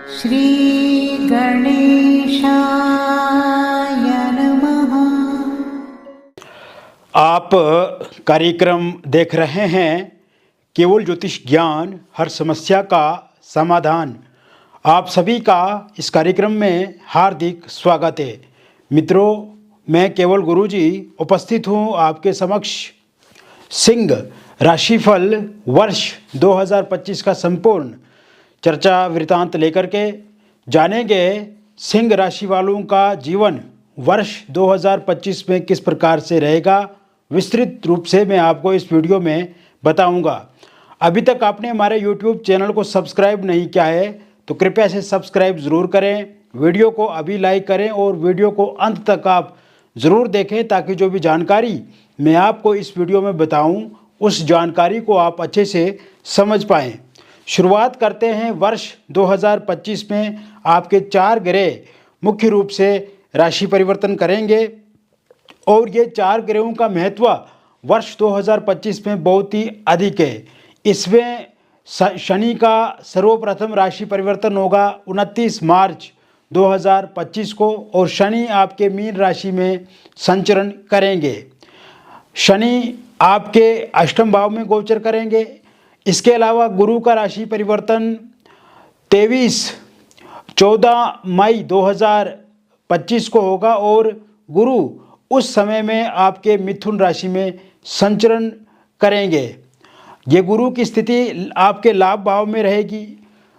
श्री गणेशाय नमः। आप कार्यक्रम देख रहे हैं केवल ज्योतिष ज्ञान, हर समस्या का समाधान। आप सभी का इस कार्यक्रम में हार्दिक स्वागत है। मित्रों, मैं केवल गुरुजी उपस्थित हूँ आपके समक्ष सिंह राशिफल वर्ष 2025 का संपूर्ण चर्चा वृतांत लेकर के जानेंगे सिंह राशि वालों का जीवन वर्ष 2025 में किस प्रकार से रहेगा। विस्तृत रूप से मैं आपको इस वीडियो में बताऊंगा। अभी तक आपने हमारे YouTube चैनल को सब्सक्राइब नहीं किया है तो कृपया से सब्सक्राइब ज़रूर करें। वीडियो को अभी लाइक करें और वीडियो को अंत तक आप ज़रूर देखें ताकि जो भी जानकारी मैं आपको इस वीडियो में बताऊं उस जानकारी को आप अच्छे से समझ पाएं। शुरुआत करते हैं वर्ष 2025 में आपके 4 ग्रह मुख्य रूप से राशि परिवर्तन करेंगे और ये 4 ग्रहों का महत्व वर्ष 2025 में बहुत ही अधिक है। इसमें शनि का सर्वप्रथम राशि परिवर्तन होगा 29 मार्च 2025 को और शनि आपके मीन राशि में संचरण करेंगे। शनि आपके अष्टम भाव में गोचर करेंगे। इसके अलावा गुरु का राशि परिवर्तन 14 मई 2025 को होगा और गुरु उस समय में आपके मिथुन राशि में संचरण करेंगे। ये गुरु की स्थिति आपके लाभ भाव में रहेगी।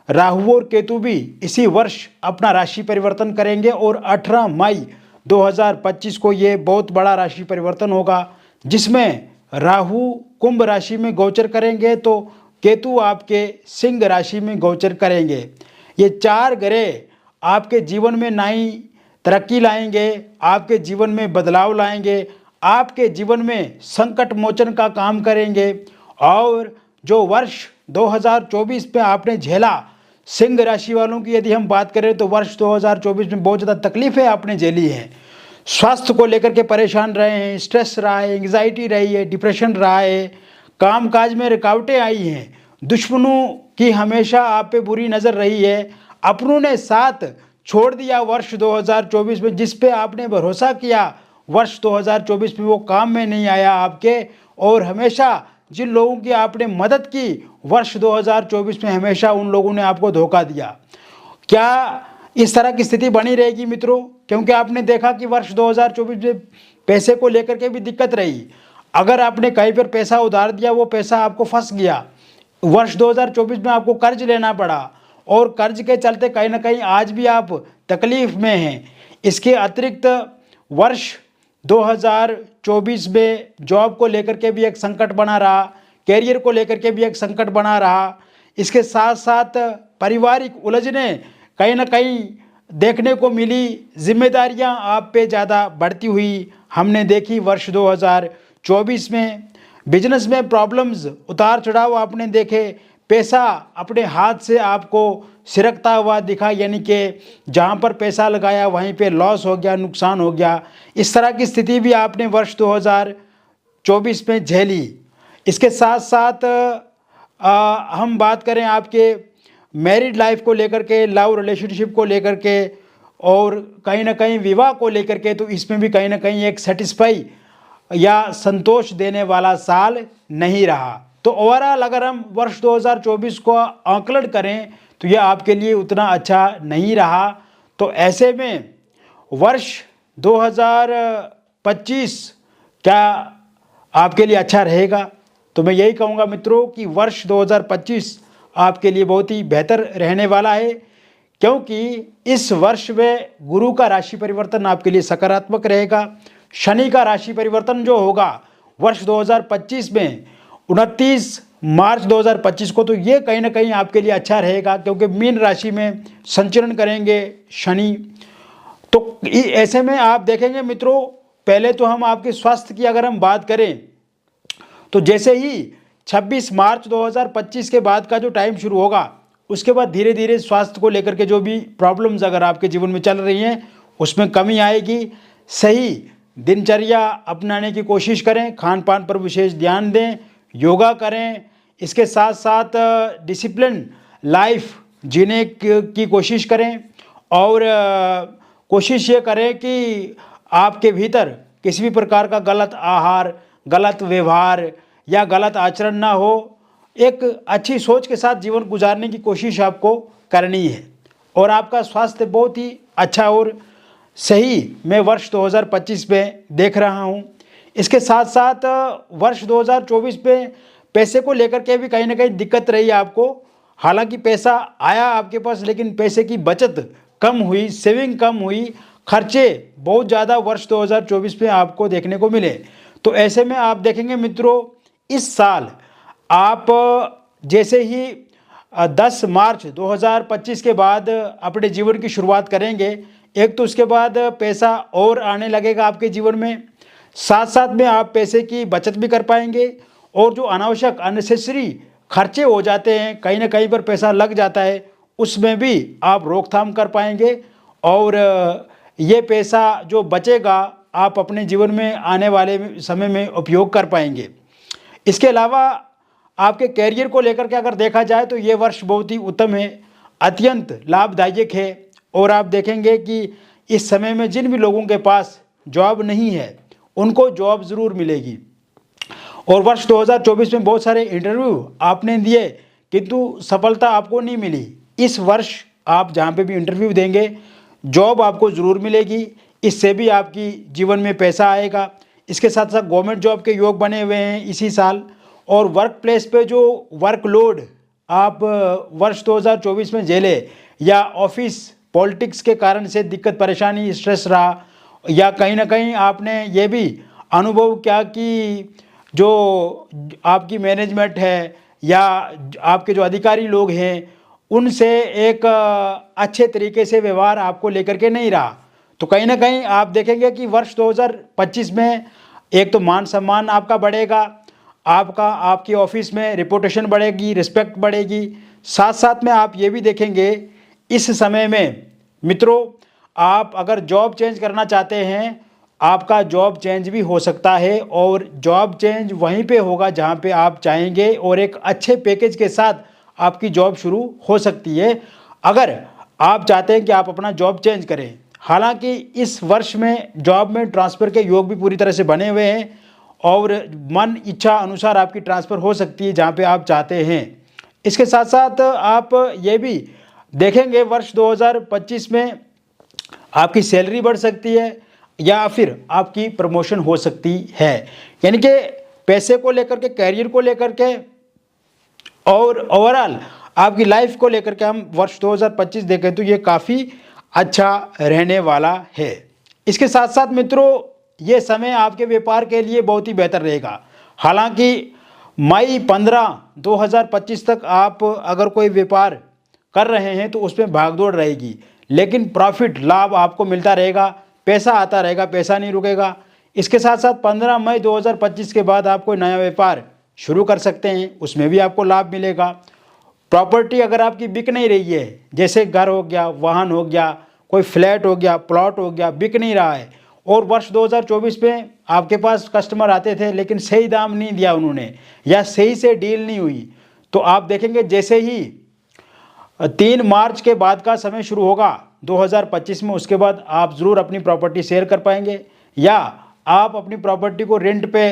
राहु और केतु भी इसी वर्ष अपना राशि परिवर्तन करेंगे और 18 मई 2025 को ये बहुत बड़ा राशि परिवर्तन होगा जिसमें राहु कुंभ राशि में गोचर करेंगे तो केतु आपके सिंह राशि में गोचर करेंगे। ये 4 ग्रह आपके जीवन में नई तरक्की लाएंगे, आपके जीवन में बदलाव लाएंगे, आपके जीवन में संकट मोचन का काम करेंगे। और जो वर्ष 2024 में आपने झेला, सिंह राशि वालों की यदि हम बात करें तो वर्ष 2024 में बहुत ज़्यादा तकलीफ़ें आपने झेली हैं। स्वास्थ्य को लेकर के परेशान रहे हैं, स्ट्रेस रहा है, एंग्जाइटी रही है, डिप्रेशन रहा है, काम काज में रुकावटें आई हैं, दुश्मनों की हमेशा आप पे बुरी नज़र रही है, अपनों ने साथ छोड़ दिया वर्ष 2024 में, जिस पे आपने भरोसा किया वर्ष 2024 में वो काम में नहीं आया आपके, और हमेशा जिन लोगों की आपने मदद की वर्ष 2024 में हमेशा उन लोगों ने आपको धोखा दिया। क्या इस तरह की स्थिति बनी रहेगी मित्रों? क्योंकि आपने देखा कि वर्ष 2024 में पैसे को लेकर के भी दिक्कत रही। अगर आपने कहीं पर पैसा उधार दिया वो पैसा आपको फंस गया। वर्ष 2024 में आपको कर्ज लेना पड़ा और कर्ज के चलते कहीं ना कहीं आज भी आप तकलीफ़ में हैं। इसके अतिरिक्त वर्ष 2024 में जॉब को लेकर के भी एक संकट बना रहा, कैरियर को लेकर के भी एक संकट बना रहा। इसके साथ साथ पारिवारिक उलझने कहीं ना कहीं देखने को मिली। जिम्मेदारियां आप पे ज़्यादा बढ़ती हुई हमने देखी वर्ष 2024 में। बिजनेस में प्रॉब्लम्स, उतार चढ़ाव आपने देखे। पैसा अपने हाथ से आपको सिरकता हुआ दिखा, यानी कि जहां पर पैसा लगाया वहीं पे लॉस हो गया, नुकसान हो गया। इस तरह की स्थिति भी आपने वर्ष 2024 में झेली। इसके साथ साथ हम बात करें आपके मैरिड लाइफ को लेकर के, लव रिलेशनशिप को लेकर के और कहीं ना कहीं विवाह को लेकर के, तो इसमें भी कहीं ना कहीं एक सेटिस्फाई या संतोष देने वाला साल नहीं रहा। तो ओवरऑल अगर हम वर्ष 2024 को आकलन करें तो यह आपके लिए उतना अच्छा नहीं रहा। तो ऐसे में वर्ष 2025 क्या आपके लिए अच्छा रहेगा? तो मैं यही कहूँगा मित्रों कि वर्ष 2025 आपके लिए बहुत ही बेहतर रहने वाला है, क्योंकि इस वर्ष में गुरु का राशि परिवर्तन आपके लिए सकारात्मक रहेगा। शनि का राशि परिवर्तन जो होगा वर्ष 2025 में 29 मार्च 2025 को, तो ये कहीं ना कहीं आपके लिए अच्छा रहेगा क्योंकि मीन राशि में संचरण करेंगे शनि। तो ऐसे में आप देखेंगे मित्रों, पहले तो हम आपके स्वास्थ्य की अगर हम बात करें तो जैसे ही 26 मार्च 2025 के बाद का जो टाइम शुरू होगा उसके बाद धीरे धीरे स्वास्थ्य को लेकर के जो भी प्रॉब्लम्स अगर आपके जीवन में चल रही हैं उसमें कमी आएगी। सही दिनचर्या अपनाने की कोशिश करें, खान पान पर विशेष ध्यान दें, योगा करें। इसके साथ साथ डिसिप्लिन लाइफ जीने की कोशिश करें और कोशिश ये करें कि आपके भीतर किसी भी प्रकार का गलत आहार, गलत व्यवहार या गलत आचरण ना हो। एक अच्छी सोच के साथ जीवन गुजारने की कोशिश आपको करनी है और आपका स्वास्थ्य बहुत ही अच्छा और सही मैं वर्ष 2025 में देख रहा हूँ। इसके साथ साथ वर्ष 2024 में पैसे को लेकर के भी कहीं ना कहीं दिक्कत रही आपको। हालांकि पैसा आया आपके पास, लेकिन पैसे की बचत कम हुई, सेविंग कम हुई, खर्चे बहुत ज़्यादा वर्ष 2024 में आपको देखने को मिले। तो ऐसे में आप देखेंगे मित्रों, इस साल आप जैसे ही 10 मार्च 2025 के बाद अपने जीवन की शुरुआत करेंगे, एक तो उसके बाद पैसा और आने लगेगा आपके जीवन में, साथ साथ में आप पैसे की बचत भी कर पाएंगे और जो अनावश्यक अननेसेसरी खर्चे हो जाते हैं, कहीं ना कहीं पर पैसा लग जाता है, उसमें भी आप रोकथाम कर पाएंगे और ये पैसा जो बचेगा आप अपने जीवन में आने वाले समय में उपयोग कर पाएंगे। इसके अलावा आपके कैरियर को लेकर के अगर देखा जाए तो ये वर्ष बहुत ही उत्तम है, अत्यंत लाभदायक है और आप देखेंगे कि इस समय में जिन भी लोगों के पास जॉब नहीं है उनको जॉब ज़रूर मिलेगी। और वर्ष 2024 में बहुत सारे इंटरव्यू आपने दिए किंतु सफलता आपको नहीं मिली। इस वर्ष आप जहाँ पे भी इंटरव्यू देंगे जॉब आपको ज़रूर मिलेगी, इससे भी आपकी जीवन में पैसा आएगा। इसके साथ साथ गवर्नमेंट जॉब के योग बने हुए हैं इसी साल। और वर्क प्लेस पे जो वर्कलोड आप वर्ष 2024 में झेले या ऑफिस पॉलिटिक्स के कारण से दिक्कत परेशानी स्ट्रेस रहा, या कहीं ना कहीं आपने ये भी अनुभव किया कि जो आपकी मैनेजमेंट है या आपके जो अधिकारी लोग हैं उनसे एक अच्छे तरीके से व्यवहार आपको लेकर के नहीं रहा, तो कहीं ना कहीं आप देखेंगे कि वर्ष 2025 में एक तो मान सम्मान आपका बढ़ेगा, आपकी ऑफिस में रिपोर्टेशन बढ़ेगी, रिस्पेक्ट बढ़ेगी। साथ साथ में आप ये भी देखेंगे इस समय में मित्रों, आप अगर जॉब चेंज करना चाहते हैं आपका जॉब चेंज भी हो सकता है और जॉब चेंज वहीं पे होगा जहाँ पे आप चाहेंगे और एक अच्छे पैकेज के साथ आपकी जॉब शुरू हो सकती है अगर आप चाहते हैं कि आप अपना जॉब चेंज करें। हालांकि इस वर्ष में जॉब में ट्रांसफ़र के योग भी पूरी तरह से बने हुए हैं और मन इच्छा अनुसार आपकी ट्रांसफ़र हो सकती है जहाँ पे आप चाहते हैं। इसके साथ साथ आप ये भी देखेंगे वर्ष 2025 में आपकी सैलरी बढ़ सकती है या फिर आपकी प्रमोशन हो सकती है। यानी कि पैसे को लेकर के, कैरियर को लेकर के और ओवरऑल आपकी लाइफ को लेकर के हम वर्ष 2025 देखें तो ये काफ़ी अच्छा रहने वाला है। इसके साथ साथ मित्रों, ये समय आपके व्यापार के लिए बहुत ही बेहतर रहेगा। हालांकि मई 15, 2025 तक आप अगर कोई व्यापार कर रहे हैं तो उसमें भागदौड़ रहेगी, लेकिन प्रॉफिट लाभ आपको मिलता रहेगा, पैसा आता रहेगा, पैसा नहीं रुकेगा। इसके साथ साथ 15 मई 2025 के बाद आप कोई नया व्यापार शुरू कर सकते हैं, उसमें भी आपको लाभ मिलेगा। प्रॉपर्टी अगर आपकी बिक नहीं रही है, जैसे घर हो गया, वाहन हो गया, कोई फ्लैट हो गया, प्लॉट हो गया, बिक नहीं रहा है और वर्ष 2024 में आपके पास कस्टमर आते थे लेकिन सही दाम नहीं दिया उन्होंने या सही से डील नहीं हुई, तो आप देखेंगे जैसे ही 3 मार्च के बाद का समय शुरू होगा 2025 में, उसके बाद आप ज़रूर अपनी प्रॉपर्टी शेयर कर पाएंगे। या आप अपनी प्रॉपर्टी को रेंट पे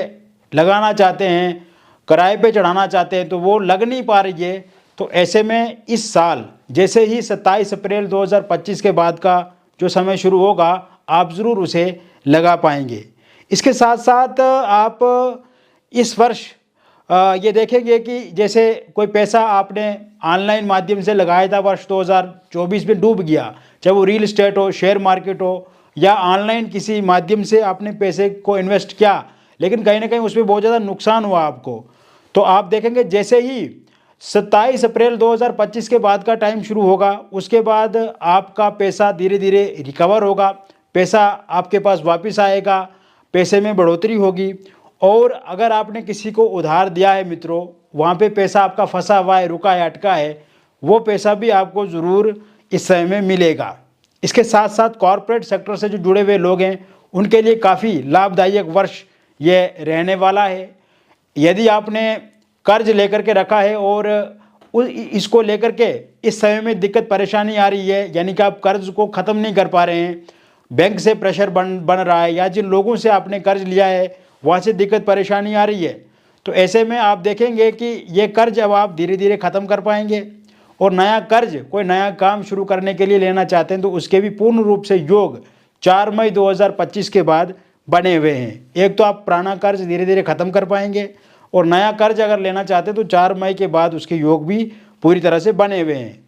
लगाना चाहते हैं, किराए पे चढ़ाना चाहते हैं तो वो लग नहीं पा रही है, तो ऐसे में इस साल जैसे ही 27 अप्रैल 2025 के बाद का जो समय शुरू होगा आप ज़रूर उसे लगा पाएंगे। इसके साथ साथ आप इस वर्ष ये देखेंगे कि जैसे कोई पैसा आपने ऑनलाइन माध्यम से लगाया था वर्ष 2024 में डूब गया, चाहे वो रियल एस्टेट हो, शेयर मार्केट हो या ऑनलाइन किसी माध्यम से आपने पैसे को इन्वेस्ट किया लेकिन कहीं ना कहीं उसमें बहुत ज़्यादा नुकसान हुआ आपको, तो आप देखेंगे जैसे ही 27 अप्रैल 2025 के बाद का टाइम शुरू होगा उसके बाद आपका पैसा धीरे धीरे रिकवर होगा, पैसा आपके पास वापस आएगा, पैसे में बढ़ोतरी होगी। और अगर आपने किसी को उधार दिया है मित्रों, वहाँ पे पैसा आपका फंसा हुआ है, रुका है, अटका है, वो पैसा भी आपको ज़रूर इस समय में मिलेगा। इसके साथ साथ कॉरपोरेट सेक्टर से जो जुड़े हुए लोग हैं उनके लिए काफ़ी लाभदायक वर्ष ये रहने वाला है। यदि आपने कर्ज लेकर के रखा है और इसको लेकर के इस समय में दिक्कत परेशानी आ रही है, यानी कि आप कर्ज को ख़त्म नहीं कर पा रहे हैं, बैंक से प्रेशर बन रहा है, या जिन लोगों से आपने कर्ज लिया है वहाँ से दिक्कत परेशानी आ रही है, तो ऐसे में आप देखेंगे कि ये कर्ज अब आप धीरे धीरे ख़त्म कर पाएंगे। और नया कर्ज कोई नया काम शुरू करने के लिए लेना चाहते हैं तो उसके भी पूर्ण रूप से योग 4 मई 2025 के बाद बने हुए हैं। एक तो आप पुराना कर्ज धीरे धीरे ख़त्म कर पाएंगे, और नया कर्ज अगर लेना चाहते हैं तो 4 मई के बाद उसके योग भी पूरी तरह से बने हुए हैं।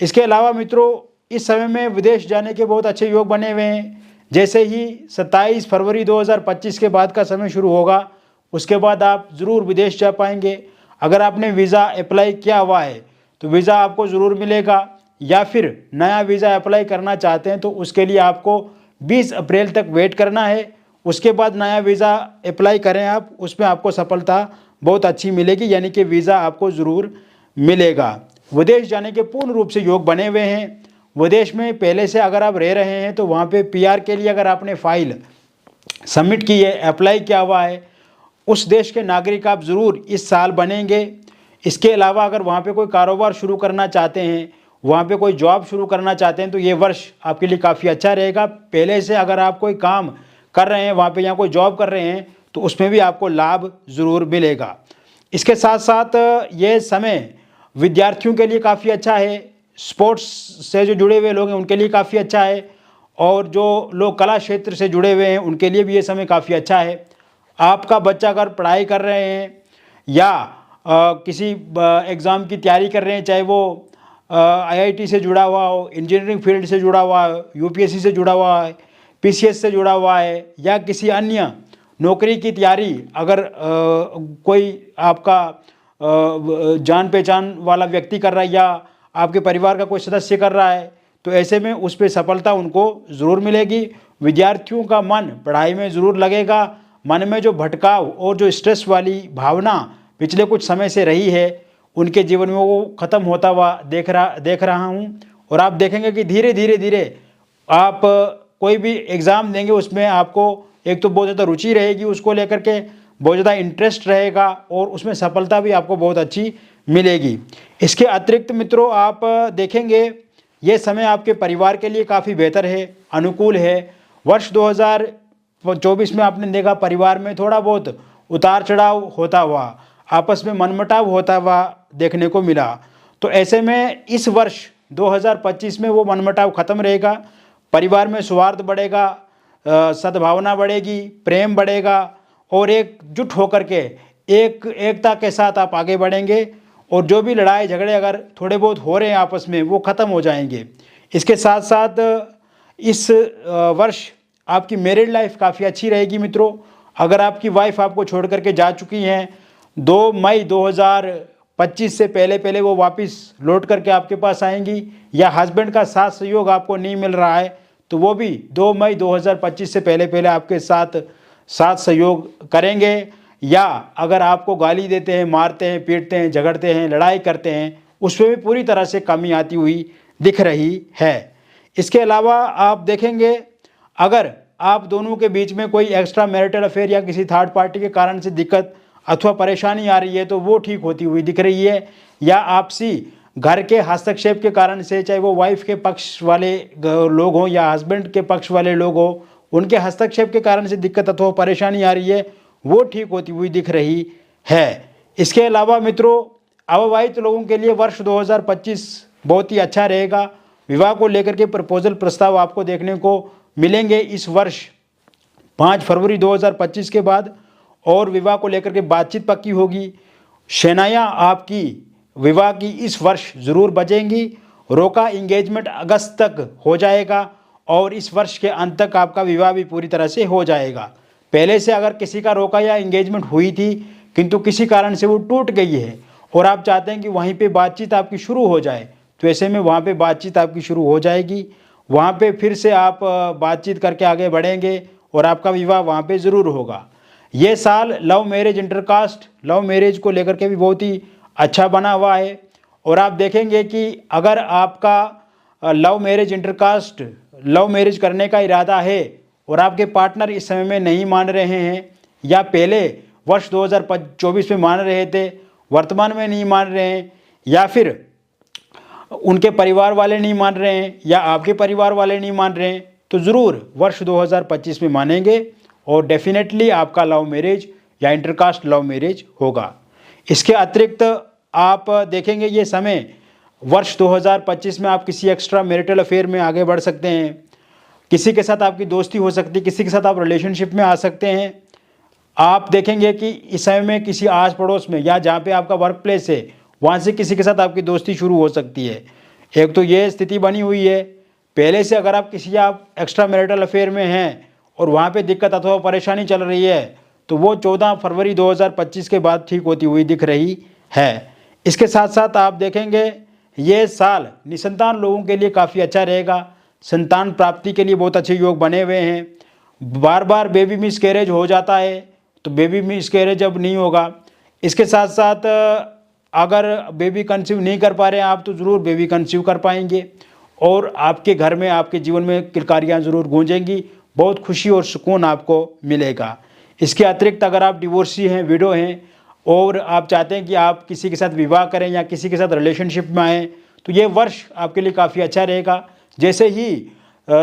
इसके अलावा मित्रों, इस समय में विदेश जाने के बहुत अच्छे योग बने हुए हैं। जैसे ही 27 फरवरी 2025 के बाद का समय शुरू होगा, उसके बाद आप ज़रूर विदेश जा पाएंगे। अगर आपने वीज़ा अप्लाई किया हुआ है तो वीज़ा आपको ज़रूर मिलेगा, या फिर नया वीज़ा अप्लाई करना चाहते हैं तो उसके लिए आपको 20 अप्रैल तक वेट करना है। उसके बाद नया वीज़ा अप्लाई करें आप, उसमें आपको सफलता बहुत अच्छी मिलेगी, यानी कि वीज़ा आपको ज़रूर मिलेगा। विदेश जाने के पूर्ण रूप से योग बने हुए हैं। विदेश में पहले से अगर आप रह रहे हैं तो वहाँ पे पीआर के लिए अगर आपने फाइल सबमिट की है, अप्लाई किया हुआ है, उस देश के नागरिक आप ज़रूर इस साल बनेंगे। इसके अलावा अगर वहाँ पे कोई कारोबार शुरू करना चाहते हैं, वहाँ पे कोई जॉब शुरू करना चाहते हैं तो ये वर्ष आपके लिए काफ़ी अच्छा रहेगा। पहले से अगर आप कोई काम कर रहे हैं वहाँ पे या कोई जॉब कर रहे हैं तो उसमें भी आपको लाभ ज़रूर मिलेगा। इसके साथ साथ ये समय विद्यार्थियों के लिए काफ़ी अच्छा है, स्पोर्ट्स से जो जुड़े हुए लोग हैं उनके लिए काफ़ी अच्छा है, और जो लोग कला क्षेत्र से जुड़े हुए हैं उनके लिए भी ये समय काफ़ी अच्छा है। आपका बच्चा अगर पढ़ाई कर रहे हैं या किसी एग्ज़ाम की तैयारी कर रहे हैं, चाहे वो आईआईटी से जुड़ा हुआ हो, इंजीनियरिंग फील्ड से जुड़ा हुआ है, यूपीएससी से जुड़ा हुआ है, पीसीएस से जुड़ा हुआ है, या किसी अन्य नौकरी की तैयारी अगर कोई आपका जान पहचान वाला व्यक्ति कर रहा है या आपके परिवार का कोई सदस्य कर रहा है, तो ऐसे में उस पर सफलता उनको ज़रूर मिलेगी। विद्यार्थियों का मन पढ़ाई में ज़रूर लगेगा। मन में जो भटकाव और जो स्ट्रेस वाली भावना पिछले कुछ समय से रही है उनके जीवन में वो ख़त्म होता हुआ देख रहा हूँ। और आप देखेंगे कि धीरे धीरे आप कोई भी एग्ज़ाम देंगे उसमें आपको एक तो बहुत ज़्यादा रुचि रहेगी, उसको लेकर के बहुत ज़्यादा इंटरेस्ट रहेगा, और उसमें सफलता भी आपको बहुत अच्छी मिलेगी। इसके अतिरिक्त मित्रों, आप देखेंगे ये समय आपके परिवार के लिए काफ़ी बेहतर है, अनुकूल है। वर्ष 2024 में आपने देखा परिवार में थोड़ा बहुत उतार चढ़ाव होता हुआ, आपस में मनमुटाव होता हुआ देखने को मिला। तो ऐसे में इस वर्ष 2025 में वो मनमुटाव ख़त्म रहेगा, परिवार में सौहार्द बढ़ेगा, सद्भावना बढ़ेगी, प्रेम बढ़ेगा, और एकजुट होकर के एकता के साथ आप आगे बढ़ेंगे, और जो भी लड़ाई झगड़े अगर थोड़े बहुत हो रहे हैं आपस में वो ख़त्म हो जाएंगे। इसके साथ साथ इस वर्ष आपकी मैरिड लाइफ काफ़ी अच्छी रहेगी मित्रों। अगर आपकी वाइफ आपको छोड़ करके जा चुकी हैं, 2 मई 2025 से पहले वो वापस लौट करके आपके पास आएंगी, या हस्बैंड का साथ सहयोग आपको नहीं मिल रहा है तो वो भी 2 मई 2025 से पहले आपके साथ सहयोग करेंगे। या अगर आपको गाली देते हैं, मारते हैं, पीटते हैं, झगड़ते हैं, लड़ाई करते हैं, उसमें भी पूरी तरह से कमी आती हुई दिख रही है। इसके अलावा आप देखेंगे अगर आप दोनों के बीच में कोई एक्स्ट्रा मैरिटल अफेयर या किसी थर्ड पार्टी के कारण से दिक्कत अथवा परेशानी आ रही है तो वो ठीक होती हुई दिख रही है, या आपसी घर के हस्तक्षेप के कारण से, चाहे वो वाइफ के पक्ष वाले लोग हों या हस्बैंड के पक्ष वाले लोग हों, उनके हस्तक्षेप के कारण से दिक्कत अथवा परेशानी आ रही है, वो ठीक होती हुई दिख रही है। इसके अलावा मित्रों, अविवाहित लोगों के लिए वर्ष 2025 बहुत ही अच्छा रहेगा। विवाह को लेकर के प्रपोजल प्रस्ताव आपको देखने को मिलेंगे इस वर्ष 5 फरवरी 2025 के बाद, और विवाह को लेकर के बातचीत पक्की होगी। शनाया आपकी विवाह की इस वर्ष ज़रूर बजेंगी। रोका इंगेजमेंट अगस्त तक हो जाएगा, और इस वर्ष के अंत तक आपका विवाह भी पूरी तरह से हो जाएगा। पहले से अगर किसी का रोका या इंगेजमेंट हुई थी किंतु किसी कारण से वो टूट गई है और आप चाहते हैं कि वहीं पे बातचीत आपकी शुरू हो जाए, तो ऐसे में वहाँ पे बातचीत आपकी शुरू हो जाएगी। वहाँ पे फिर से आप बातचीत करके आगे बढ़ेंगे और आपका विवाह वहाँ पे ज़रूर होगा। ये साल love marriage, intercaste love marriage को लेकर के भी बहुत ही अच्छा बना हुआ है। और आप देखेंगे कि अगर आपका love marriage, intercaste love marriage करने का इरादा है और आपके पार्टनर इस समय में नहीं मान रहे हैं, या पहले वर्ष 2024 में मान रहे थे, वर्तमान में नहीं मान रहे हैं, या फिर उनके परिवार वाले नहीं मान रहे हैं या आपके परिवार वाले नहीं मान रहे हैं, तो ज़रूर वर्ष 2025 में मानेंगे और डेफिनेटली आपका लव मैरिज या इंटरकास्ट लव मैरिज होगा। इसके अतिरिक्त आप देखेंगे ये समय वर्ष 2025 में आप किसी एक्स्ट्रा मैरिटल अफेयर में आगे बढ़ सकते हैं, किसी के साथ आपकी दोस्ती हो सकती है, किसी के साथ आप रिलेशनशिप में आ सकते हैं। आप देखेंगे कि इस समय में किसी आस पड़ोस में या जहाँ पे आपका वर्क प्लेस है वहाँ से किसी के साथ आपकी दोस्ती शुरू हो सकती है। एक तो ये स्थिति बनी हुई है। पहले से अगर आप किसी एक्स्ट्रा मैरिटल अफेयर में हैं और वहाँ पे दिक्कत अथवा परेशानी चल रही है तो वो 14 फरवरी 2025 के बाद ठीक होती हुई दिख रही है। इसके साथ साथ आप देखेंगे ये साल निसंतान लोगों के लिए काफ़ी अच्छा रहेगा। संतान प्राप्ति के लिए बहुत अच्छे योग बने हुए हैं। बार बार बेबी मिसकैरेज हो जाता है तो बेबी मिसकैरेज अब नहीं होगा। इसके साथ साथ अगर बेबी कंसीव नहीं कर पा रहे हैं आप तो ज़रूर बेबी कंसीव कर पाएंगे और आपके घर में आपके जीवन में किलकारियाँ ज़रूर गूंजेंगी। बहुत खुशी और सुकून आपको मिलेगा। इसके अतिरिक्त अगर आप डिवोर्सी हैं, विडो हैं और आप चाहते हैं कि आप किसी के साथ विवाह करें या किसी के साथ रिलेशनशिप में आएँ तो ये वर्ष आपके लिए काफ़ी अच्छा रहेगा। जैसे ही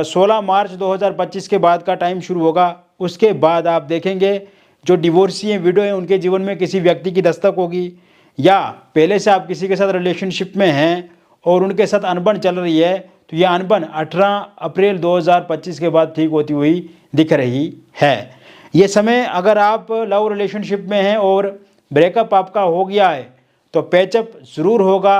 16 मार्च 2025 के बाद का टाइम शुरू होगा उसके बाद आप देखेंगे जो डिवोर्सी हैं, विडो हैं, उनके जीवन में किसी व्यक्ति की दस्तक होगी या पहले से आप किसी के साथ रिलेशनशिप में हैं और उनके साथ अनबन चल रही है तो यह अनबन 18 अप्रैल 2025 के बाद ठीक होती हुई दिख रही है। ये समय अगर आप लव रिलेशनशिप में हैं और ब्रेकअप आपका हो गया है तो पैचअप ज़रूर होगा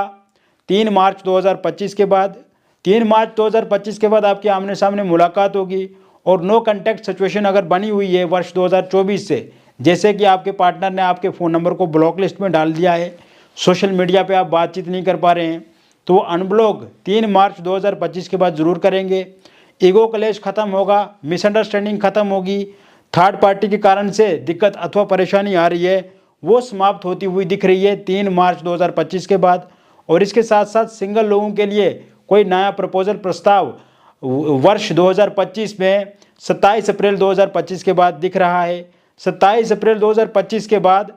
3 मार्च 2025 के बाद। 3 मार्च 2025 के बाद आपके आमने सामने मुलाकात होगी और नो कॉन्टैक्ट सिचुएशन अगर बनी हुई है वर्ष 2024 से, जैसे कि आपके पार्टनर ने आपके फ़ोन नंबर को ब्लॉक लिस्ट में डाल दिया है, सोशल मीडिया पे आप बातचीत नहीं कर पा रहे हैं, तो वो अनब्लॉक 3 मार्च 2025 के बाद ज़रूर करेंगे। ईगो क्लेश ख़त्म होगा, मिसअंडरस्टैंडिंग ख़त्म होगी, थर्ड पार्टी के कारण से दिक्कत अथवा परेशानी आ रही है वो समाप्त होती हुई दिख रही है 3 मार्च 2025 के बाद। और इसके साथ साथ सिंगल लोगों के लिए कोई नया प्रपोजल प्रस्ताव वर्ष 2025 में 27 अप्रैल 2025 के बाद दिख रहा है। 27 अप्रैल 2025 के बाद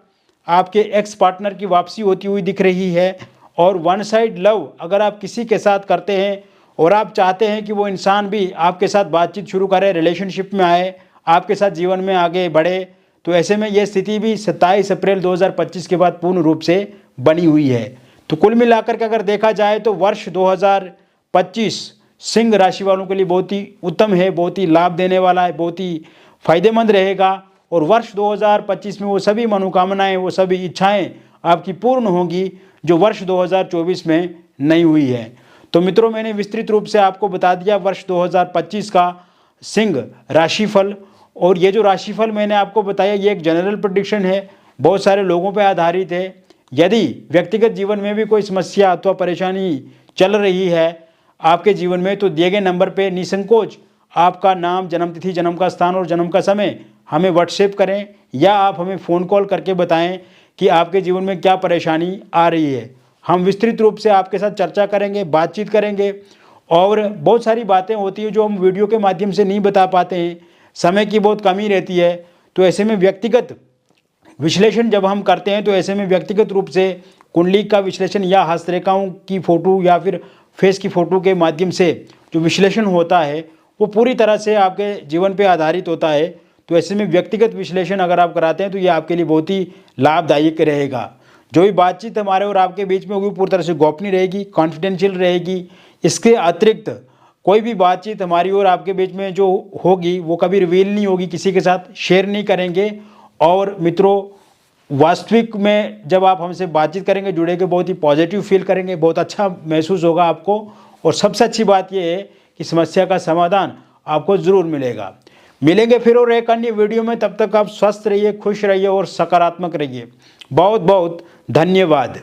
आपके एक्स पार्टनर की वापसी होती हुई दिख रही है। और वन साइड लव अगर आप किसी के साथ करते हैं और आप चाहते हैं कि वो इंसान भी आपके साथ बातचीत शुरू करे, रिलेशनशिप में आए, आपके साथ जीवन में आगे बढ़े, तो ऐसे में ये स्थिति भी 27 अप्रैल 2025 के बाद पूर्ण रूप से बनी हुई है। तो कुल मिलाकर के अगर देखा जाए तो वर्ष 2025 सिंह राशि वालों के लिए बहुत ही उत्तम है, बहुत ही लाभ देने वाला है, बहुत ही फायदेमंद रहेगा। और वर्ष 2025 में वो सभी मनोकामनाएं, वो सभी इच्छाएं आपकी पूर्ण होंगी जो वर्ष 2024 में नहीं हुई है। तो मित्रों, मैंने विस्तृत रूप से आपको बता दिया वर्ष 2025 का सिंह राशिफल। और ये जो राशिफल मैंने आपको बताया ये एक जनरल प्रेडिक्शन है, बहुत सारे लोगों पर आधारित है। यदि व्यक्तिगत जीवन में भी कोई समस्या अथवा परेशानी चल रही है आपके जीवन में तो दिए गए नंबर पे निसंकोच आपका नाम, जन्मतिथि, जन्म का स्थान और जन्म का समय हमें व्हाट्सएप करें या आप हमें फ़ोन कॉल करके बताएं कि आपके जीवन में क्या परेशानी आ रही है। हम विस्तृत रूप से आपके साथ चर्चा करेंगे, बातचीत करेंगे। और बहुत सारी बातें होती हैं जो हम वीडियो के माध्यम से नहीं बता पाते हैं, समय की बहुत कमी रहती है। तो ऐसे में व्यक्तिगत विश्लेषण जब हम करते हैं तो ऐसे में व्यक्तिगत रूप से कुंडली का विश्लेषण या हस्तरेखाओं की फ़ोटो या फिर फेस की फ़ोटो के माध्यम से जो विश्लेषण होता है वो पूरी तरह से आपके जीवन पे आधारित होता है। तो ऐसे में व्यक्तिगत विश्लेषण अगर आप कराते हैं तो ये आपके लिए बहुत ही लाभदायक रहेगा। जो भी बातचीत हमारे और आपके बीच में होगी पूरी तरह से गोपनीय रहेगी, कॉन्फिडेंशियल रहेगी। इसके अतिरिक्त कोई भी बातचीत हमारी और आपके बीच में जो होगी वो कभी रिवील नहीं होगी, किसी के साथ शेयर नहीं करेंगे। और मित्रों, वास्तविक में जब आप हमसे बातचीत करेंगे, जुड़ेंगे, बहुत ही पॉजिटिव फील करेंगे, बहुत अच्छा महसूस होगा आपको। और सबसे अच्छी बात यह है कि समस्या का समाधान आपको ज़रूर मिलेगा। मिलेंगे फिर और एक अन्य वीडियो में, तब तक आप स्वस्थ रहिए, खुश रहिए और सकारात्मक रहिए। बहुत बहुत धन्यवाद।